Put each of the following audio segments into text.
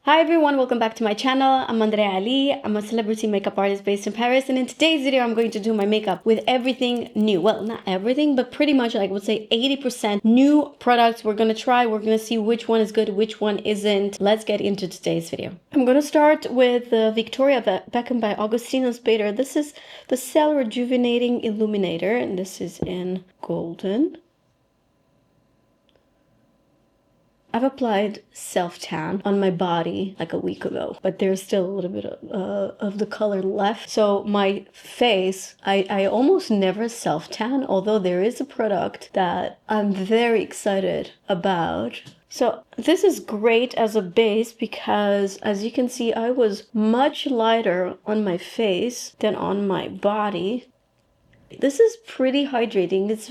Hi everyone, welcome back to my channel. I'm Andreea. I'm a celebrity makeup artist based in Paris, and in today's video I'm going to do my makeup with everything new. Well, not everything, but pretty much I would say 80% new products we're gonna try. We're gonna see which one is good, which one isn't. Let's get into today's video. I'm gonna start with Victoria Beckham by Augustinus Bader. This is the Cell Rejuvenating Illuminator, and this is in golden. I've applied self-tan on my body like a week ago, but there's still a little bit of the color left. So my face, I almost never self-tan, although there is a product that I'm very excited about. So this is great as a base because, as you can see, I was much lighter on my face than on my body. This is pretty hydrating. It's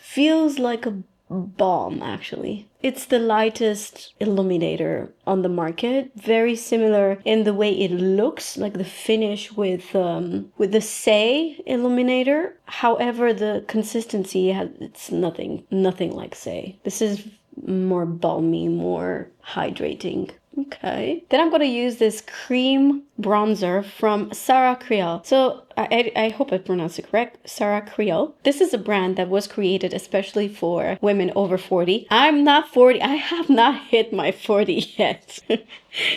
feels like a balm actually. It's the lightest illuminator on the market. Very similar in the way it looks, like the finish with the Say illuminator. However, the consistency it's nothing like Say. This is more balmy, more hydrating. Okay. Then I'm gonna use this cream bronzer from Sarah Creal. So I hope I pronounced it correct. Sarah Creal. This is a brand that was created especially for women over 40. I'm not 40. I have not hit my 40 yet.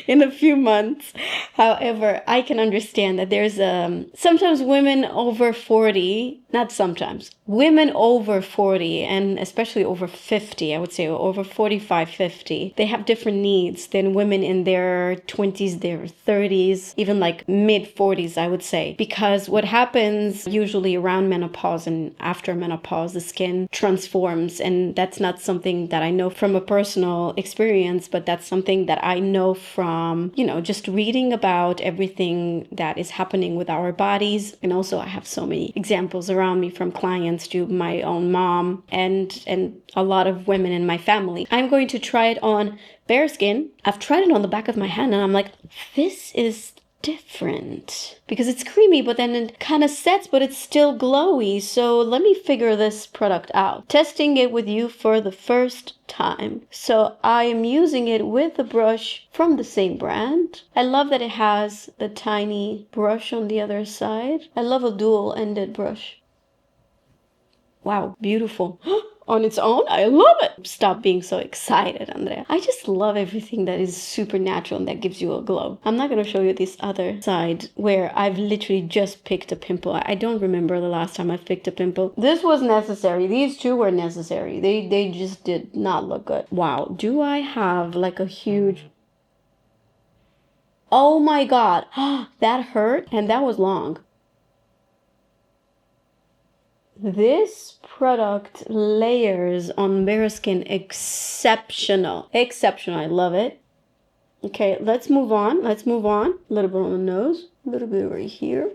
In a few months. However, I can understand that there's sometimes women over 40, not sometimes, women over 40 and especially over 50, I would say over 45, 50, they have different needs than women in their 20s, their 30s, even like mid 40s, I would say. Because what happens usually around menopause and after menopause, the skin transforms, and that's not something that I know from a personal experience, but that's something that I know from, just reading about everything that is happening with our bodies. And also I have so many examples around me from clients to my own mom and a lot of women in my family. I'm going to try it on bare skin. I've tried it on the back of my hand and I'm like, this is different because it's creamy, but then it kind of sets, but it's still glowy. So let me figure this product out. Testing it with you for the first time. So I am using it with a brush from the same brand. I love that it has a tiny brush on the other side. I love a dual-ended brush. Wow, beautiful. On its own, I love it. Stop being so excited, Andrea. I just love everything that is supernatural and that gives you a glow. I'm not going to show you this other side where I've literally just picked a pimple. I don't remember the last time I've picked a pimple. This was necessary. These two were necessary. They just did not look good. Wow. Do I have like a huge... Oh my God. That hurt and that was long. This product layers on bare skin exceptional. I love it. Okay, let's move on. A little bit on the nose, a little bit right here.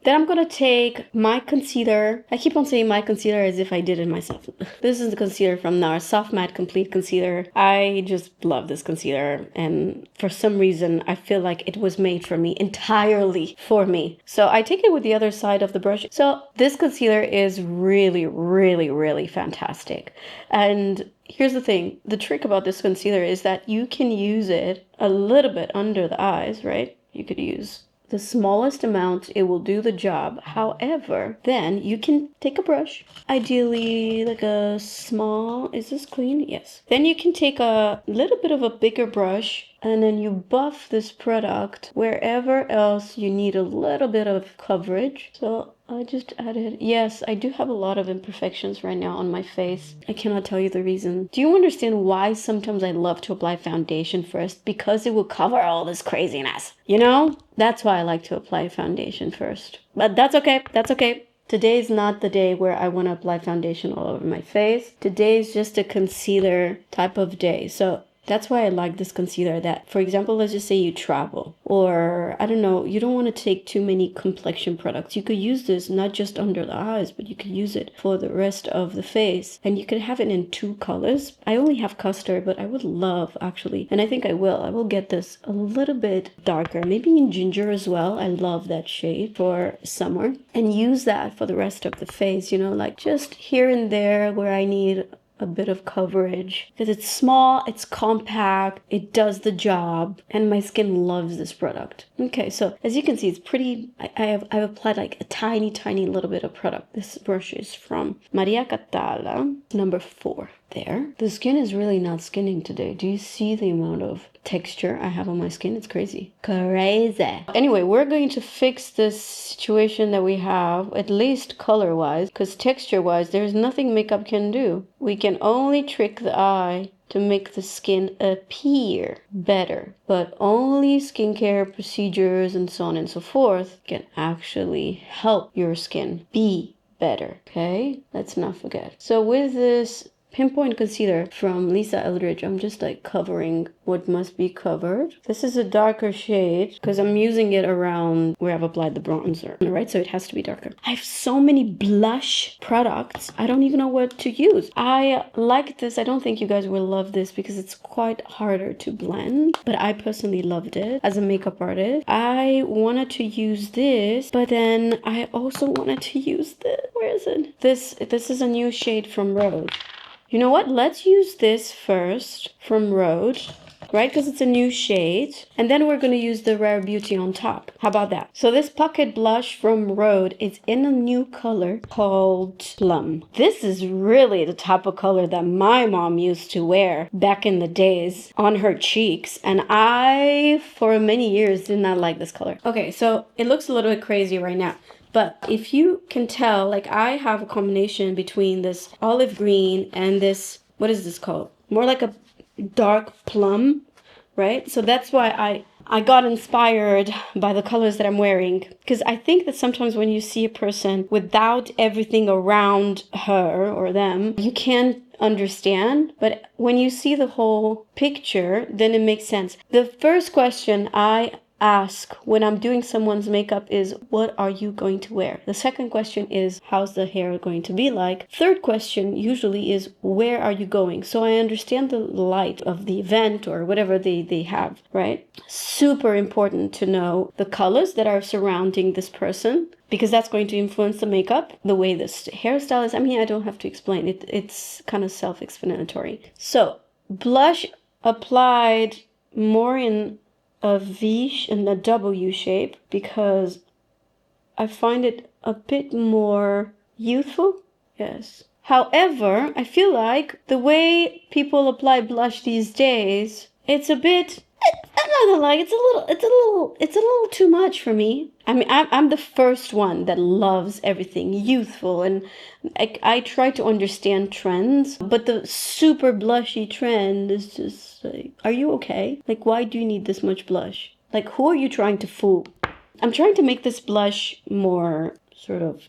Then I'm gonna take my concealer. I keep on saying my concealer as if I did it myself. This is the concealer from NARS, Soft Matte Complete Concealer. I just love this concealer, and for some reason I feel like it was made for me, entirely for me. So I take it with the other side of the brush. So this concealer is really, really, really fantastic. And here's the thing, the trick about this concealer is that you can use it a little bit under the eyes, right? You could use the smallest amount, it will do the job. However, then you can take a brush, ideally like a small, is this clean? Yes. Then you can take a little bit of a bigger brush and then you buff this product wherever else you need a little bit of coverage. So I just added, yes, I do have a lot of imperfections right now on my face. I cannot tell you the reason. Do you understand why sometimes I love to apply foundation first? Because it will cover all this craziness. That's why I like to apply foundation first. But that's okay. That's okay. Today's not the day where I want to apply foundation all over my face. Today's just a concealer type of day. So that's why I like this concealer that, for example, let's just say you travel or I don't know, you don't want to take too many complexion products. You could use this not just under the eyes, but you could use it for the rest of the face. And you could have it in 2 colors. I only have Custard, but I would love actually, and I think I will get this a little bit darker, maybe in ginger as well. I love that shade for summer and use that for the rest of the face, like just here and there where I need a bit of coverage because it's small, it's compact, it does the job, and my skin loves this product. Okay, so as you can see, it's pretty, I've applied like a tiny little bit of product. This brush is from Maria Catala, number 4. There. The skin is really not skinning today. Do you see the amount of texture I have on my skin? It's crazy. Crazy. Anyway, we're going to fix this situation that we have, at least color-wise, because texture-wise, there's nothing makeup can do. We can only trick the eye to make the skin appear better, but only skincare procedures and so on and so forth can actually help your skin be better. Okay, let's not forget. So with this Pinpoint concealer from Lisa Eldridge, I'm just like covering what must be covered. This is a darker shade because I'm using it around where I've applied the bronzer, right? So it has to be darker. I have so many blush products. I don't even know what to use. I like this. I don't think you guys will love this because it's quite harder to blend, but I personally loved it as a makeup artist. I wanted to use this, but then I also wanted to use this. Where is it? This is a new shade from Rhode. You know what? Let's use this first from Rhode, right? Because it's a new shade. And then we're going to use the Rare Beauty on top. How about that? So this pocket blush from Rhode is in a new color called Plum. This is really the type of color that my mom used to wear back in the days on her cheeks. And I, for many years, did not like this color. Okay, so it looks a little bit crazy right now. But if you can tell, like I have a combination between this olive green and this, what is this called? More like a dark plum, right? So that's why I got inspired by the colors that I'm wearing. Because I think that sometimes when you see a person without everything around her or them, you can't understand. But when you see the whole picture, then it makes sense. The first question I ask when I'm doing someone's makeup is, what are you going to wear? The second question is, how's the hair going to be like? Third question usually is, where are you going? So I understand the light of the event or whatever they have, right? Super important to know the colors that are surrounding this person, because that's going to influence the makeup, the way this hairstyle is. I mean, I don't have to explain it. It's kind of self-explanatory. So blush applied more in a V and a W shape because I find it a bit more youthful. Yes. However, I feel like the way people apply blush these days, it's a bit, I'm not gonna lie, it's a little too much for me. I mean, I'm the first one that loves everything youthful, and I try to understand trends, but the super blushy trend is just like, are you okay? Like, why do you need this much blush? Like, who are you trying to fool? I'm trying to make this blush more sort of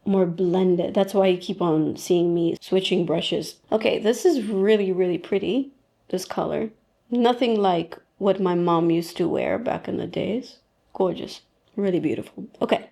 more blended. That's why you keep on seeing me switching brushes. Okay, this is really, really pretty, this color. Nothing like what my mom used to wear back in the days. Gorgeous. Really beautiful. Okay,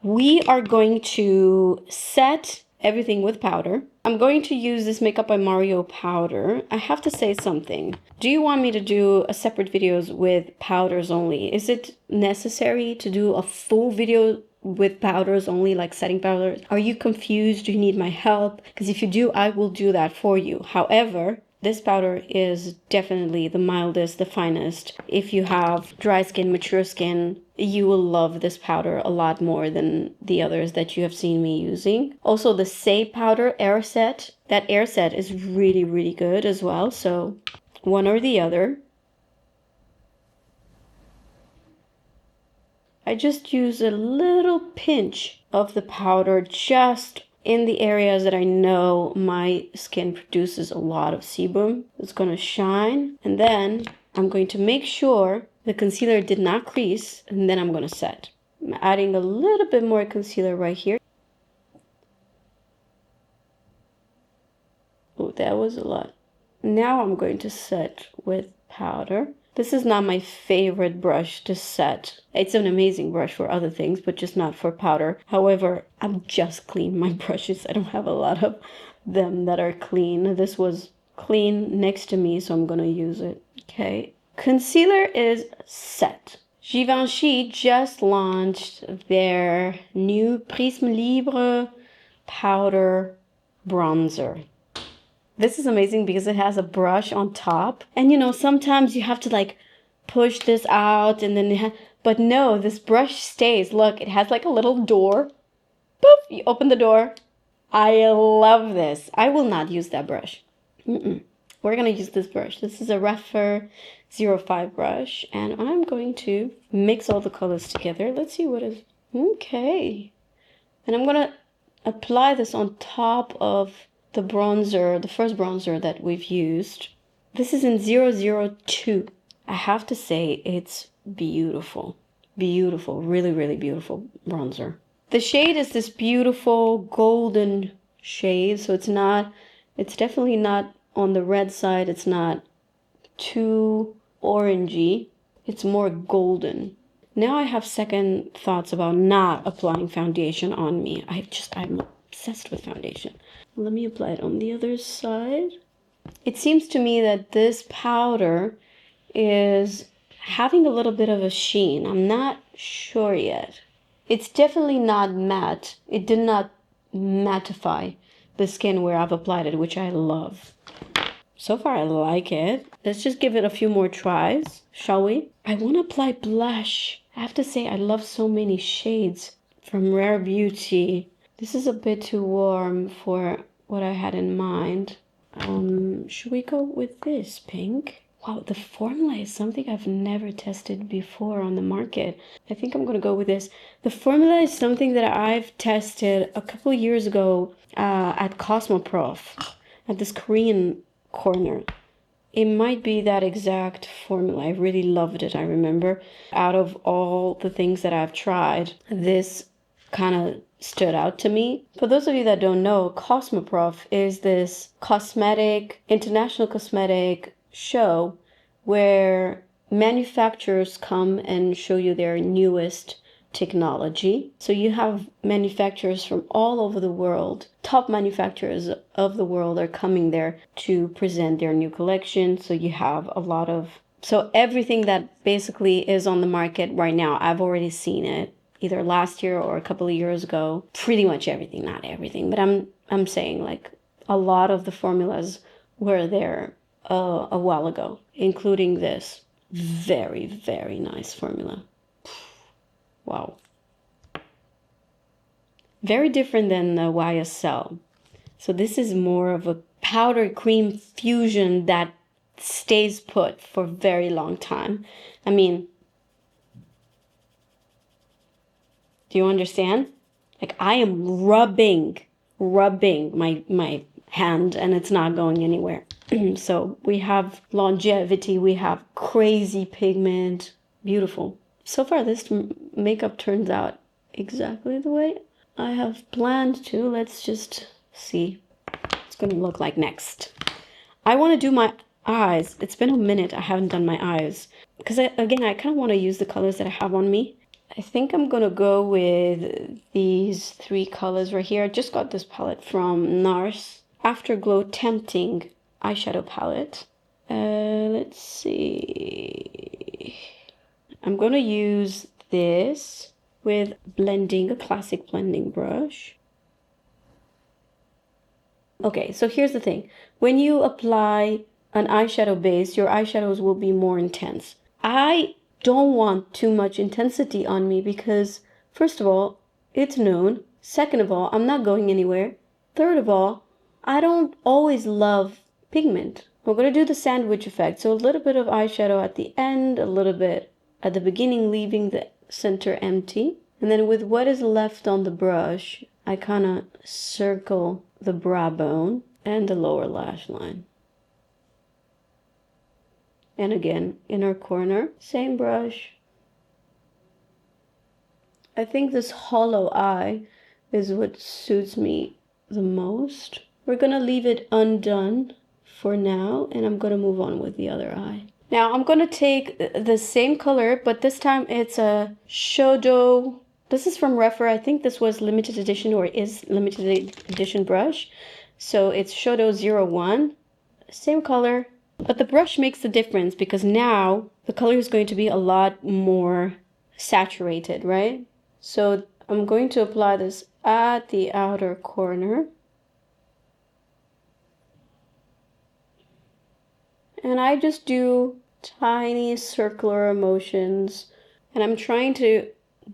we are going to set everything with powder. I'm going to use this Makeup by Mario powder. I have to say something. Do you want me to do a separate videos with powders only? Is it necessary to do a full video with powders only, like setting powders? Are you confused? Do you need my help? Because if you do, I will do that for you. However, this powder is definitely the mildest, the finest. If you have dry skin, mature skin, you will love this powder a lot more than the others that you have seen me using. Also, the Say powder air set, that air set is really, really good as well. So one or the other. I just use a little pinch of the powder just in the areas that I know my skin produces a lot of sebum. It's going to shine, and then I'm going to make sure the concealer did not crease, and then I'm going to set. I'm adding a little bit more concealer right here. Oh, that was a lot. Now I'm going to set with powder. This is not my favorite brush to set. It's an amazing brush for other things, but just not for powder. However, I'm just clean my brushes. I don't have a lot of them that are clean. This was clean next to me, so I'm going to use it. Okay. Concealer is set. Givenchy just launched their new Prisme Libre powder bronzer. This is amazing because it has a brush on top. And you know, sometimes you have to like push this out and then but no, this brush stays. Look, it has like a little door. Poof, you open the door. I love this. I will not use that brush. We're gonna use this brush. This is a Refer 05 brush, and I'm going to mix all the colors together. Let's see what is, okay. And I'm gonna apply this on top of the bronzer, the first bronzer that we've used. This is in 002. I have to say it's beautiful. Beautiful, really, really beautiful bronzer. The shade is this beautiful golden shade, so it's definitely not on the red side. It's not too orangey. It's more golden. Now I have second thoughts about not applying foundation on me. I'm obsessed with foundation. Let me apply it on the other side. It seems to me that this powder is having a little bit of a sheen. I'm not sure yet. It's definitely not matte. It did not mattify the skin where I've applied it, which I love. So far, I like it. Let's just give it a few more tries, shall we? I want to apply blush. I have to say, I love so many shades from Rare Beauty. This is a bit too warm for what I had in mind. Should we go with this pink? Wow, the formula is something I've never tested before on the market. I think I'm gonna go with this. The formula is something that I've tested a couple years ago at Cosmoprof, at this Korean corner. It might be that exact formula. I really loved it, I remember. Out of all the things that I've tried, this kind of stood out to me. For those of you that don't know, Cosmoprof is this international cosmetic show where manufacturers come and show you their newest technology. So you have manufacturers from all over the world. Top manufacturers of the world are coming there to present their new collection. So you have a lot of, so everything that basically is on the market right now, I've already seen it either last year or a couple of years ago. Pretty much everything, not everything, but I'm saying like a lot of the formulas were there a while ago, including this very, very nice formula. Wow. Very different than the YSL. So this is more of a powder cream fusion that stays put for a very long time. I mean, do you understand? Like I am rubbing my hand and it's not going anywhere. So we have longevity, we have crazy pigment, beautiful. So far this makeup turns out exactly the way I have planned to. Let's just see what it's gonna look like next. I want to do my eyes. It's been a minute I haven't done my eyes because I kind of want to use the colors that I have on me. I think I'm gonna go with these three colors right here. I just got this palette from NARS, Afterglow Tempting eyeshadow palette. Let's see. I'm gonna use this with blending, a classic blending brush. Okay, so here's the thing. When you apply an eyeshadow base, your eyeshadows will be more intense. I don't want too much intensity on me because, first of all, it's noon. Second of all, I'm not going anywhere. Third of all, I don't always love pigment. We're going to do the sandwich effect. So a little bit of eyeshadow at the end, a little bit at the beginning, leaving the center empty. And then with what is left on the brush, I kind of circle the brow bone and the lower lash line. And again, inner corner, same brush. I think this hollow eye is what suits me the most. We're going to leave it undone for now, and I'm going to move on with the other eye. Now I'm going to take the same color, but this time it's a Shadow. This is from Refer. I think this was limited edition or is limited edition brush. So it's Shadow 01. Same color, but the brush makes the difference because now the color is going to be a lot more saturated, right? So I'm going to apply this at the outer corner. And I just do tiny circular motions. And I'm trying to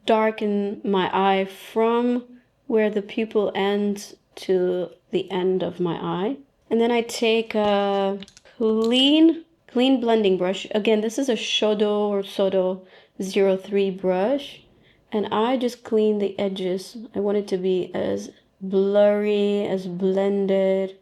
darken my eye from where the pupil ends to the end of my eye. And then I take a clean blending brush. Again, this is a Shodo or Sodo 03 brush. And I just clean the edges. I want it to be as blurry, as blended,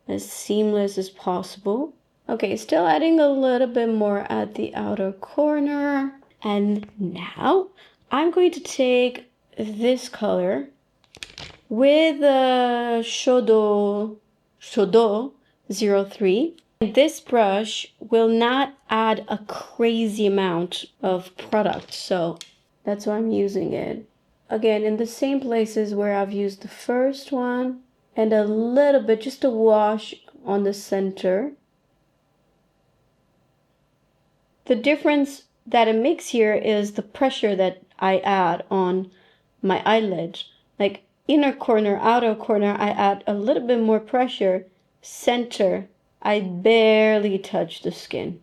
as seamless as possible. Okay, still adding a little bit more at the outer corner. And now I'm going to take this color with a Shodo 03. This brush will not add a crazy amount of product, so that's why I'm using it. Again, in the same places where I've used the first one, and a little bit, just a wash on the center. The difference that it makes here is the pressure that I add on my eyelid. Like inner corner, outer corner, I add a little bit more pressure. Center, I barely touch the skin.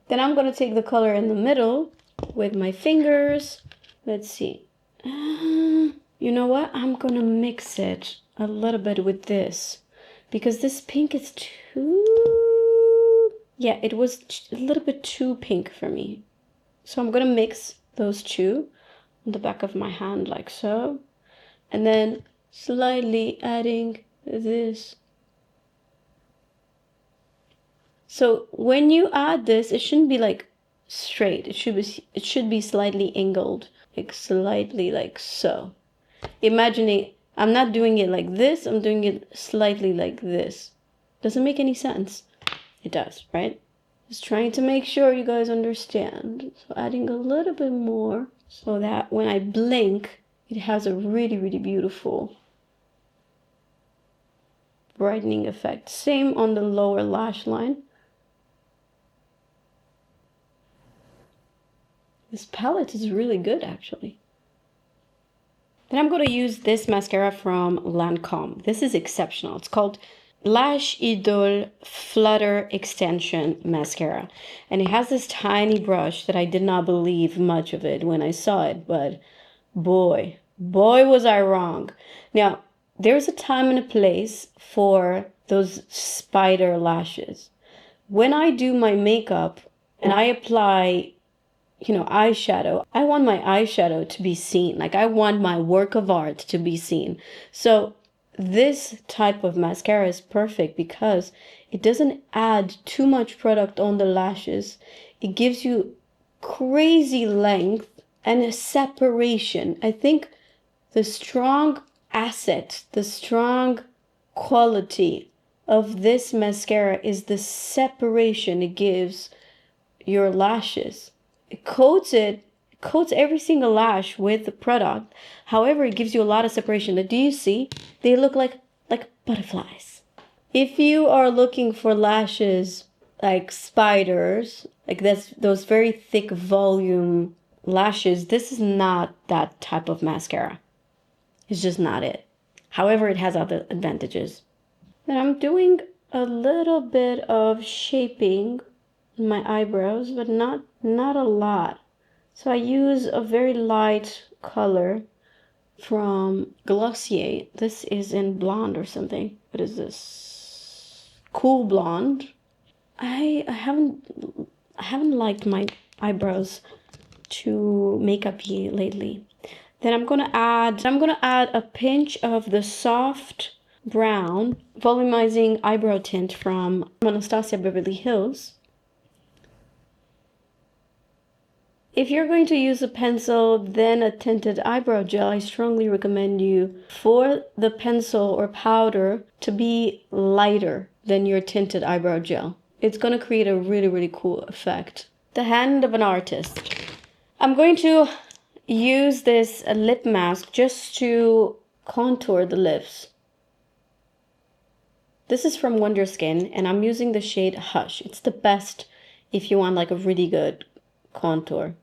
Then I'm going to take the color in the middle with my fingers. Let's see. You know what? I'm going to mix it a little bit with this because this pink is too... Yeah, it was a little bit too pink for me. So I'm going to mix those two on the back of my hand like so. And then slightly adding this. So when you add this, it shouldn't be like straight. It should be slightly angled, like slightly like so. Imagining I'm not doing it like this, I'm doing it slightly like this. Doesn't make any sense. It does, right? Just trying to make sure you guys understand. So adding a little bit more so that when I blink, it has a really, really beautiful brightening effect. Same on the lower lash line. This palette is really good, actually. Then I'm going to use this mascara from Lancôme. This is exceptional. It's called Lash Idole Flutter Extension Mascara. And it has this tiny brush that I did not believe much of it when I saw it. But boy was I wrong. Now, there's a time and a place for those spider lashes. When I do my makeup and I apply eyeshadow, I want my eyeshadow to be seen. Like I want my work of art to be seen. So this type of mascara is perfect because it doesn't add too much product on the lashes. It gives you crazy length and a separation. I think the strong asset, the strong quality of this mascara is the separation it gives your lashes. It coats every single lash with the product. However, it gives you a lot of separation. Do you see? They look like butterflies. If you are looking for lashes like spiders, like those very thick volume lashes, this is not that type of mascara. It's just not it. However, it has other advantages. Then I'm doing a little bit of shaping my eyebrows, but not a lot. So I use a very light color from Glossier. This is in blonde or something. What is this? Cool blonde. I haven't liked my eyebrows to makeup-y lately. Then I'm gonna add a pinch of the soft brown volumizing eyebrow tint from Anastasia Beverly Hills. If you're going to use a pencil, then a tinted eyebrow gel, I strongly recommend you for the pencil or powder to be lighter than your tinted eyebrow gel. It's going to create a really, really cool effect. The hand of an artist. I'm going to use this lip mask just to contour the lips. This is from Wonderskin, and I'm using the shade Hush. It's the best if you want like a really good contour.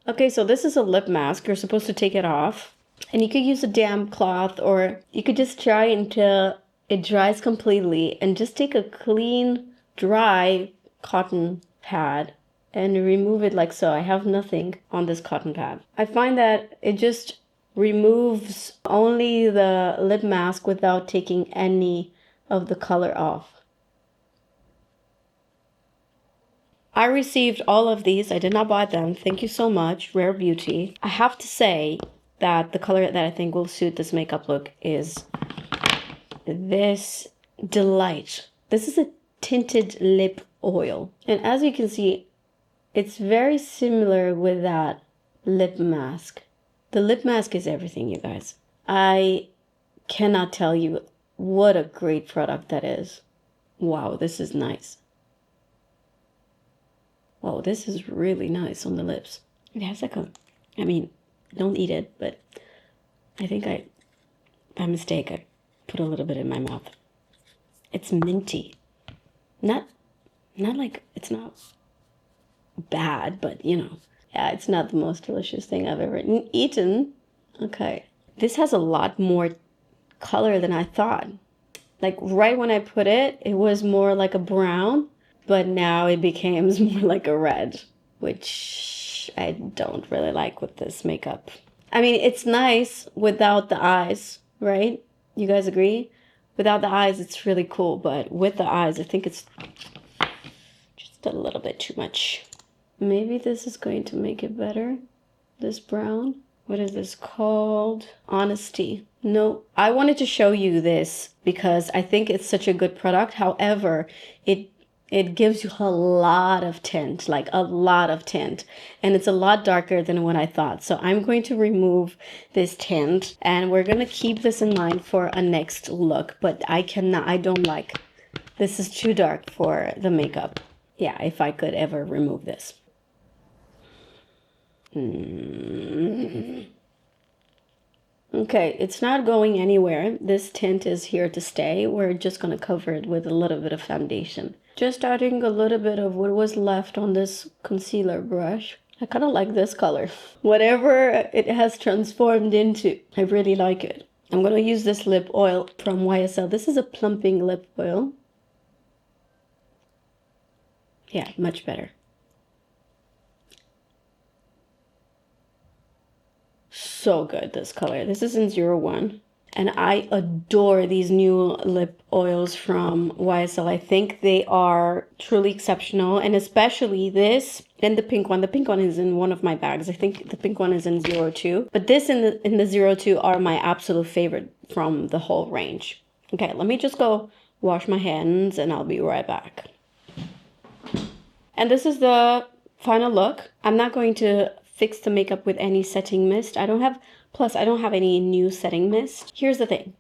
Okay, so this is a lip mask. You're supposed to take it off. And you could use a damp cloth, or you could just try until it dries completely and just take a clean, dry cotton pad and remove it like so. I have nothing on this cotton pad. I find that it just removes only the lip mask without taking any of the color off. I received all of these. I did not buy them. Thank you so much, Rare Beauty. I have to say that the color that I think will suit this makeup look is this Delight. This is a tinted lip oil. And as you can see, it's very similar with that lip mask. The lip mask is everything, you guys. I cannot tell you what a great product that is. Wow, this is nice. Wow, this is really nice on the lips. It has like a, I mean, don't eat it, but I think by mistake, I put a little bit in my mouth. It's minty. Not like, it's not bad, but you know, yeah, it's not the most delicious thing I've ever eaten. Okay. This has a lot more color than I thought. Like right when I put it, it was more like a brown. But now it becomes more like a red, which I don't really like with this makeup. I mean, it's nice without the eyes, right? You guys agree? Without the eyes, it's really cool. But with the eyes, I think it's just a little bit too much. Maybe this is going to make it better. This brown. What is this called? Honesty. No, I wanted to show you this because I think it's such a good product. However, it gives you a lot of tint, like a lot of tint. And it's a lot darker than what I thought. So I'm going to remove this tint and we're going to keep this in mind for a next look. But I don't like, this is too dark for the makeup. Yeah, if I could ever remove this. Okay, it's not going anywhere. This tint is here to stay. We're just going to cover it with a little bit of foundation. Just adding a little bit of what was left on this concealer brush. I kind of like this color. Whatever it has transformed into, I really like it. I'm going to use this lip oil from YSL. This is a plumping lip oil. Yeah, much better. So good, this color. This is in 01. And I adore these new lip oils from YSL. I think they are truly exceptional. And especially this and the pink one. The pink one is in one of my bags. I think the pink one is in 02. But this in the 02 are my absolute favorite from the whole range. Okay, let me just go wash my hands and I'll be right back. And this is the final look. I'm not going to fix the makeup with any setting mist. I don't have any new setting mist. Here's the thing.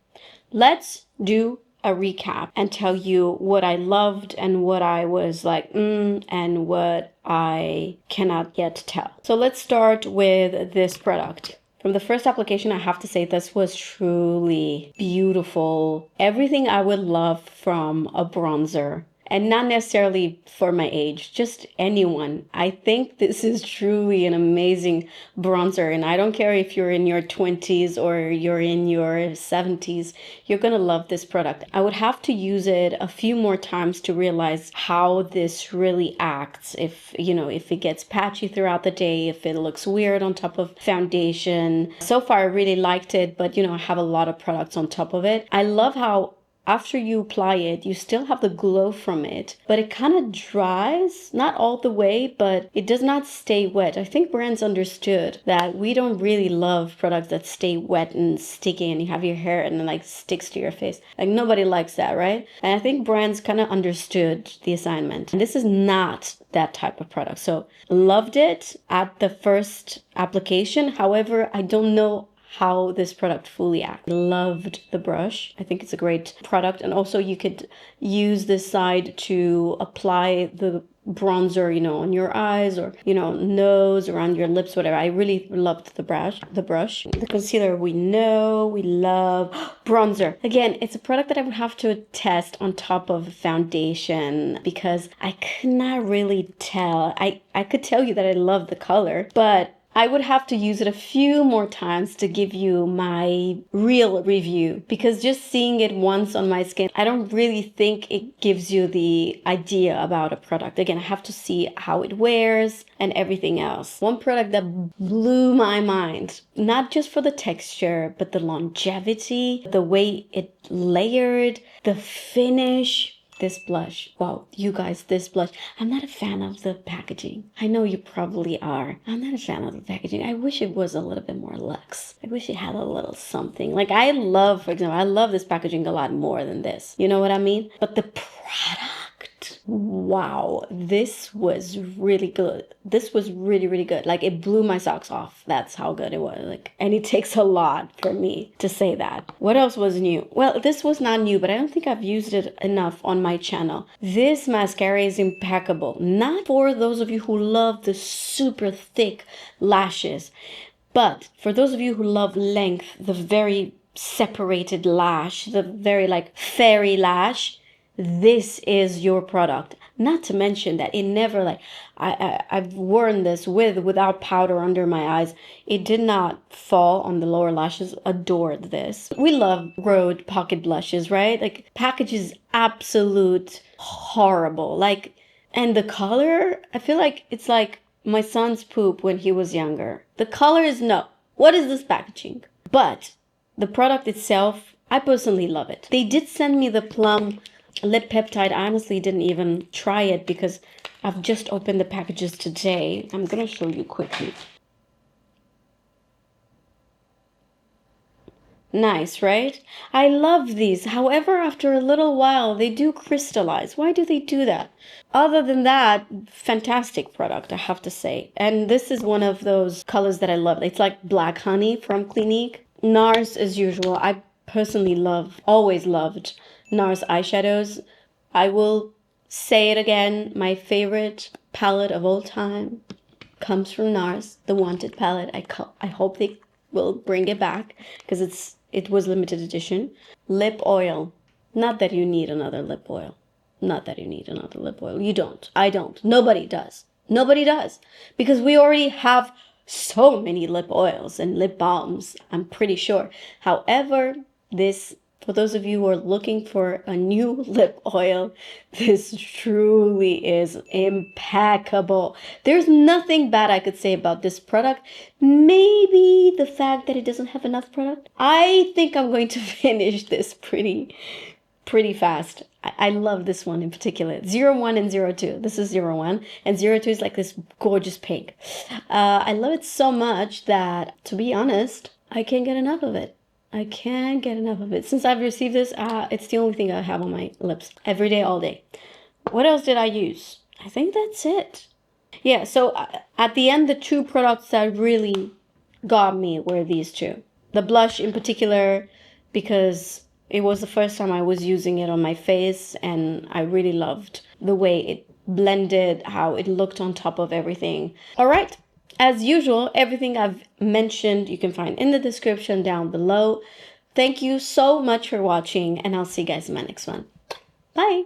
Let's do a recap and tell you what I loved and what I was like, and what I cannot yet tell. So let's start with this product. From the first application, I have to say this was truly beautiful. Everything I would love from a bronzer. And not necessarily for my age, just anyone. I think this is truly an amazing bronzer. And I don't care if you're in your 20s or you're in your 70s, you're going to love this product. I would have to use it a few more times to realize how this really acts. If it gets patchy throughout the day, if it looks weird on top of foundation. So far, I really liked it, but I have a lot of products on top of it. I love how after you apply it, you still have the glow from it, but it kind of dries, not all the way, but it does not stay wet. I think brands understood that we don't really love products that stay wet and sticky and you have your hair and it like sticks to your face. Like nobody likes that, right? And I think brands kind of understood the assignment. And this is not that type of product. So loved it at the first application. However, I don't know how this product fully acts. Loved the brush. I think it's a great product. And also you could use this side to apply the bronzer, on your eyes or, nose, around your lips, whatever. I really loved the brush. The concealer we know, we love. Bronzer. Again, it's a product that I would have to test on top of foundation because I could not really tell. I could tell you that I love the color, but I would have to use it a few more times to give you my real review, because just seeing it once on my skin, I don't really think it gives you the idea about a product. Again, I have to see how it wears and everything else. One product that blew my mind, not just for the texture, but the longevity, the way it layered, the finish. This blush, wow, you guys, this blush. I'm not a fan of the packaging. I know you probably are. I'm not a fan of the packaging. I wish it was a little bit more luxe. I wish it had a little something. Like I love, for example, I love this packaging a lot more than this. You know what I mean? But the product, wow, this was really good. This was really, really good. Like it blew my socks off. That's how good it was. Like, and it takes a lot for me to say that. What else was new? Well, this was not new, but I don't think I've used it enough on my channel. This mascara is impeccable. Not for those of you who love the super thick lashes, but for those of you who love length, the very separated lash, the very like fairy lash, this is your product. Not to mention that it never, like, I've worn this without powder under my eyes. It did not fall on the lower lashes. Adored this. We love Rhode pocket blushes, right? Like package is absolute horrible. Like, and the color, I feel like it's like my son's poop when he was younger. The color is no. What is this packaging? But the product itself, I personally love it. They did send me the Plum lip peptide. I honestly didn't even try it because I've just opened the packages today. I'm gonna show you quickly. Nice, right? I love these. However, after a little while, they do crystallize. Why do they do that? Other than that, fantastic product, I have to say. And this is one of those colors that I love. It's like Black Honey from Clinique. NARS, as usual. I personally always loved NARS eyeshadows. I will say it again, my favorite palette of all time comes from NARS, the Wanted palette. I hope they will bring it back because it was limited edition. Lip oil. Not that you need another lip oil. Not that you need another lip oil. You don't. I don't. Nobody does. Nobody does. Because we already have so many lip oils and lip balms, I'm pretty sure. However, this, for those of you who are looking for a new lip oil, this truly is impeccable. There's nothing bad I could say about this product. Maybe the fact that it doesn't have enough product. I think I'm going to finish this pretty fast. I love this one in particular. 01 and 02. This is 01. And 02 is like this gorgeous pink. I love it so much that, to be honest, I can't get enough of it. I can't get enough of it. Since I've received this, it's the only thing I have on my lips. Every day, all day. What else did I use? I think that's it. Yeah, so at the end, the two products that really got me were these two. The blush in particular, because it was the first time I was using it on my face, and I really loved the way it blended, how it looked on top of everything. All right. As usual, everything I've mentioned you can find in the description down below. Thank you so much for watching, and I'll see you guys in my next one. Bye!